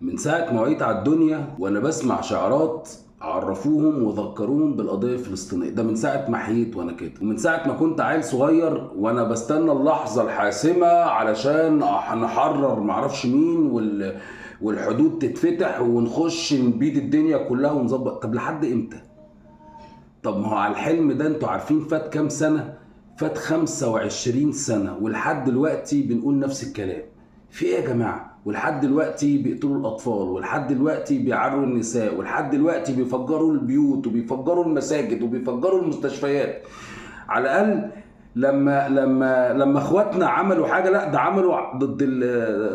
من ساعة ما وعيت على الدنيا وأنا بسمع شعارات عرفوهم وذكروهم بالقضية الفلسطينية. ده من ساعة ما حييت وأنا كده، ومن ساعة ما كنت عيل صغير وأنا بستنى اللحظة الحاسمة علشان نحرر معرفش مين والحدود تتفتح ونخش نبيد الدنيا كلها ونظبط. طب لحد إمتى؟ طب ما هو على الحلم ده انتوا عارفين فات كام سنة؟ فات 25 سنة ولحد دلوقتي بنقول نفس الكلام. في ايه يا جماعة؟ ولحد دلوقتي بيقتلوا الأطفال، ولحد دلوقتي بيعروا النساء، ولحد دلوقتي بيفجروا البيوت وبيفجروا المساجد وبيفجروا المستشفيات. على الأقل لما اخواتنا عملوا حاجه، لا ده عملوا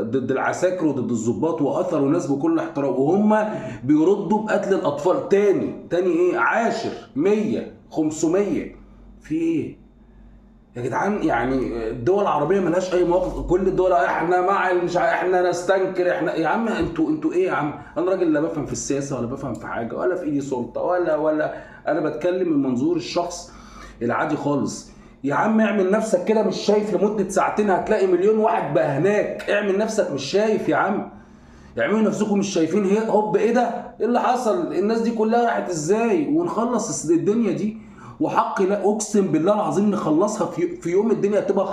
ضد العساكر وضد الضباط واثروا ناس بكل احترام، وهم بيردوا بقتل الاطفال تاني ايه؟ 10 100 500. في ايه يا جدعان؟ يعني الدول العربيه ملهاش اي مواقف، كل الدول احنا مع مش احنا نستنكر، احنا يا عم انتوا ايه يا عم؟ انا راجل لا بفهم في السياسه ولا بفهم في حاجه ولا في ايدي سلطه ولا انا بتكلم من منظور الشخص العادي خالص. يا عم اعمل نفسك كده مش شايف، لمده ساعتين هتلاقي مليون واحد بقى هناك. اعمل نفسك مش شايف يا عم، اعملوا نفسكم مش شايفين. هوب ايه ده؟ ايه اللي حصل؟ الناس دي كلها راحت ازاي؟ ونخلص الدنيا دي. وحق لا اقسم بالله العظيم نخلصها في يوم الدنيا تبقى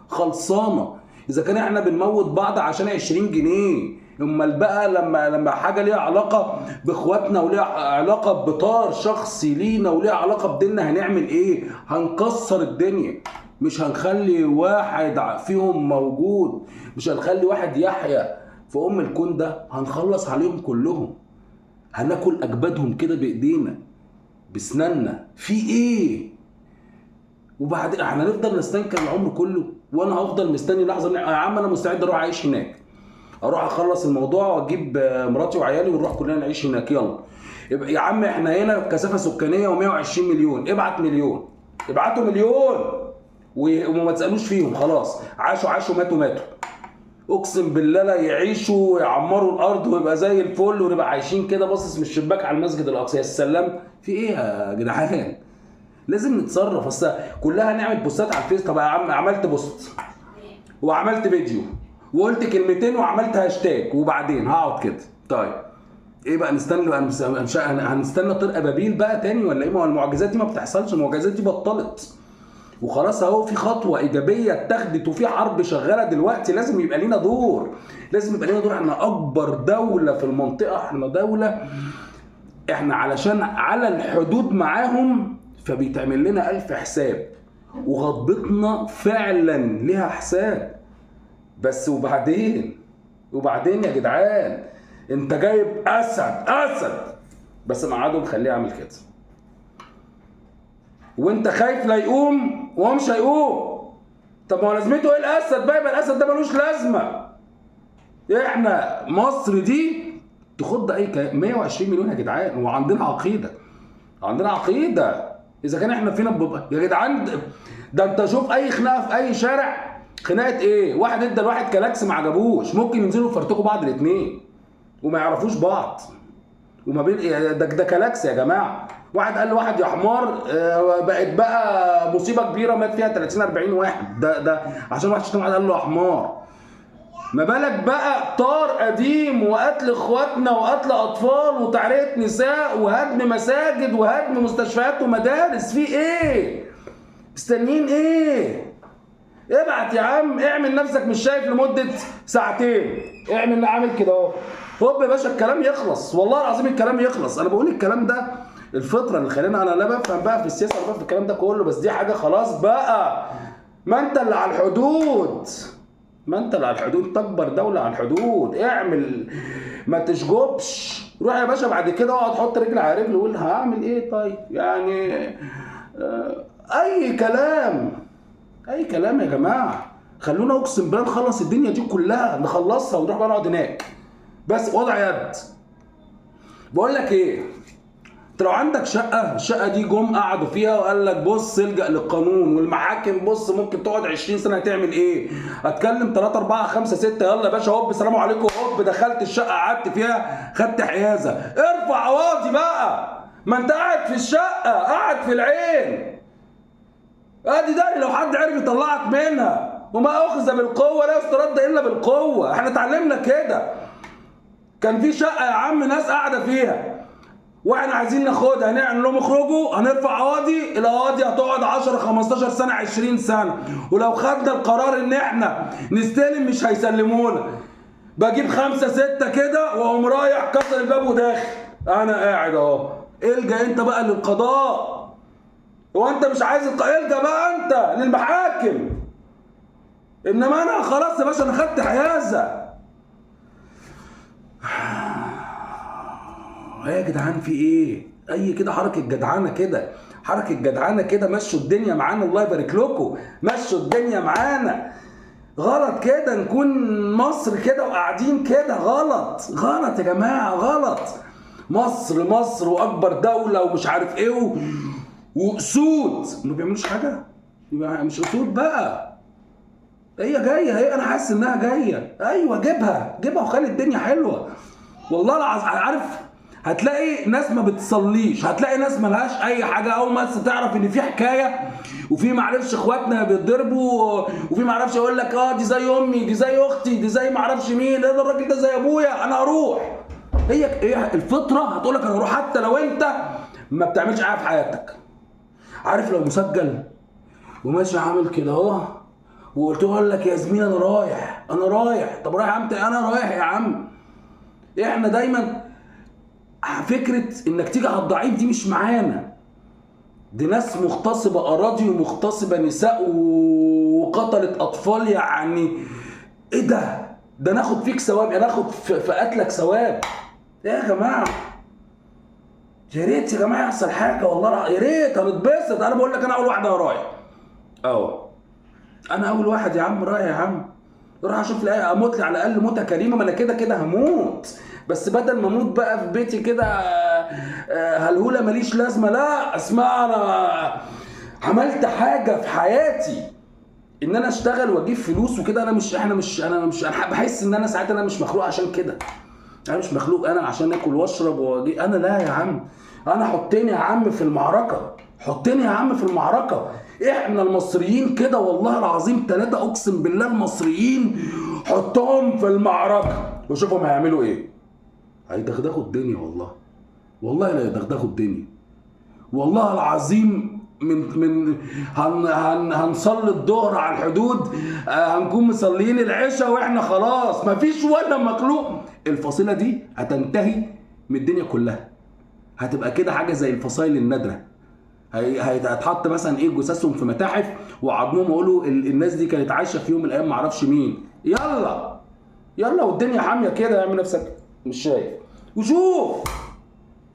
خلصانه. اذا كان احنا بنموت بعض عشان 20 جنيه، امال بقى لما حاجه ليها علاقه باخواتنا وليها علاقه بطار شخصي لينا وليها علاقه بديننا هنعمل ايه؟ هنكسر الدنيا. مش هنخلي واحد فيهم موجود، مش هنخلي واحد يحيا في الكون ده. هنخلص عليهم كلهم، هناكل اجبادهم كده بايدينا بسناننا. في ايه؟ وبعدين احنا نفضل نستنكر العمر كله؟ وانا هفضل مستني لحظه يا عم انا مستعد اروح اعيش هناك، اروح اخلص الموضوع واجيب مراتي وعيالي ونروح كلنا نعيش هناك. يلا يا عم احنا هنا كثافه سكانيه و120 مليون، ابعت مليون، ابعتوا مليون وما تسالوش فيهم. خلاص عاشوا ماتوا. اقسم بالله لا يعيشوا ويعمروا الارض ويبقى زي الفل ونبقى عايشين كده باصص من الشباك على المسجد الاقصى. يا سلام. في ايه يا جدعان؟ لازم نتصرف. اصل كلها نعمل بوستات على الفيس. طب يا عم عملت بوست وعملت فيديو وقلت كلمتين وعملت هاشتاج وبعدين هقعد كده. طيب ايه بقى؟ هنستنى طرق ابابيل بقى تاني ولا ايه؟ ما هو المعجزات دي ما بتحصلش، المعجزات دي بطلت وخلاص اهو. في خطوه ايجابيه اتخذت وفي حرب شغاله دلوقتي. لازم يبقى لينا دور، احنا اكبر دوله في المنطقه، احنا دوله، احنا علشان على الحدود معاهم فبيتعمل لنا 1000 حساب، وغضبتنا فعلا ليها حساب. بس وبعدين يا جدعان انت جايب اسد بس ميعاده مخليه يعمل كده، وانت خايف لا يقوم وهو مش هيقوم. طب ما هو لازمته ايه الاسد بقى؟ يبقى الاسد ده ملوش لازمه. احنا مصر دي تخض اي كلام. 120 مليون يا جدعان، وعندنا عقيده. اذا كان احنا فينا يا جدعان ده انت شوف اي خناقه في اي شارع. خناقه ايه؟ واحد ادى لواحد كلاكس ما عجبوش، ممكن ينزلوا يفرتكوا بعض الاثنين وما يعرفوش بعض. وما بين ده كلاكس يا جماعه. واحد قال لواحد يا حمار، بقت بقى مصيبه كبيره مات فيها 30 40 واحد. ده عشان واحد شتم واحد قال له يا حمار. ما بالك بقى طار قديم وقتل اخواتنا وقتل اطفال وتعريه نساء وهدم مساجد وهدم مستشفيات ومدارس. في ايه؟ مستنيين ايه؟ ابعت يا عم، اعمل نفسك مش شايف لمده ساعتين. عامل كده اهو، هوب يا باشا الكلام يخلص. والله العظيم الكلام يخلص. انا بقول الكلام ده الفطره اللي خلينا، انا لا بفهم بقى في السياسه ولا بفهم في الكلام ده كله، بس دي حاجه خلاص بقى. ما انت اللي على الحدود، انت اكبر دوله على الحدود. اعمل، ما تشجبش. روح يا باشا بعد كده اقعد حط رجل على رجل وقول هعمل ايه. طيب يعني اي كلام يا جماعه. خلونا اقسم بالله نخلص الدنيا دي كلها، نخلصها ونروح بقى نقعد هناك بس وضع يد. بقول لك ايه، انت لو عندك الشقه دي جم قعدوا فيها وقال لك بص الجا للقانون والمحاكم، بص ممكن تقعد 20 سنه، هتعمل ايه؟ هتكلم 3 4 5 6 يلا يا باشا هوب السلام عليكم، هوب دخلت الشقه قعدت فيها خدت حيازه، ارفع قواضي بقى. ما انت قاعد في الشقه، قاعد في العين. ادي ده لو حد عرف يطلعك منها. وما اخذ بالقوه لا يسترد الا بالقوه. احنا اتعلمنا كده. كان في شقه يا عم ناس قاعده فيها، واحنا عايزين ناخدها، نعمل لهم اخرجوا هنرفع قواضي، القواضي هتقعد 10 15 سنه 20 سنه، ولو خدنا القرار ان احنا نستلم مش هيسلمونا. بجيب 5 6 كده واقوم رايح كسر الباب وداخل، انا قاعد اهو. الجا انت بقى للقضاء، هو انت مش عايز الجا بقى انت للمحاكم، انما انا خلاص يا باشا انا خدت حيازه. يا جدعان في ايه؟ اي كده حركه جدعانه كده، حركه جدعانه كده، مشوا الدنيا معانا الله يبارك لكم، مشوا الدنيا معانا. غلط كده نكون مصر كده وقاعدين كده، غلط غلط يا جماعه غلط. مصر واكبر دوله ومش عارف ايه واسود ما بيعملوش حاجه، يبقى مش اسود بقى. هي جايه، هي انا حاسس انها جايه. ايوه جيبها وخلي الدنيا حلوه. والله العظيم عارف هتلاقي ناس ما بتصليش، هتلاقي ناس ملهاش اي حاجه، اول ما تعرف ان في حكايه وفي معرفش اخواتنا بيتضربوا، وفي معرفش يقول لك دي زي امي، دي زي اختي، دي زي معرفش مين، ده الراجل ده زي ابويا، انا هروح. هي الفطره هتقول لك انا هروح، حتى لو انت ما بتعملش حاجه في حياتك. عارف لو مسجل وماشي عامل كده اهو وقلت لك يا زميلي انا رايح، طب رايح امتى؟ انا رايح يا عم. احنا دايما فكره انك تيجي على الضعيف دي مش معانا، دي ناس مغتصبه اراضي ومغتصبه نساء وقتلت اطفال، يعني ايه ده ناخد فيك ثواب، يعني ناخد في قتلك ثواب. ايه يا جماعه؟ يا ريت يا جماعه يحصل حاجه، والله يا ريت هنتبسط. انا بقول لك انا اول واحد رايح انا اول واحد يا عم رايح يا عم، راح اشوف لي اموت لي على الاقل موته كريمه، ما انا كده هموت، بس بدل ما اموت بقى في بيتي كده هلهوله ماليش لازمه، لا اسمع انا عملت حاجه في حياتي ان انا اشتغل واجيب فلوس وكده. انا بحس ان انا ساعات انا مش مخلوق عشان كده، انا مش مخلوق انا عشان اكل واشرب واجي. انا لا يا عم، انا حطني يا عم في المعركه، حطني يا عم في المعركه. احنا المصريين كده والله العظيم 3 اقسم بالله المصريين حطهم في المعركه وشوفهم هيعملوا ايه. هيدغدغوا الدنيا والله لا يدغدغوا الدنيا والله العظيم. هنصلي الظهر على الحدود، هنكون مصليين العشاء واحنا خلاص مفيش ولا مخلوق. الفصيله دي هتنتهي من الدنيا كلها، هتبقى كده حاجه زي الفصائل النادره. هتحط مثلا جثثهم في متاحف وعظمهم يقولوا الناس دي كانت عايشه في يوم من الايام معرفش مين. يلا والدنيا حاميه كده، اعمل نفسك مش شايف وشوف.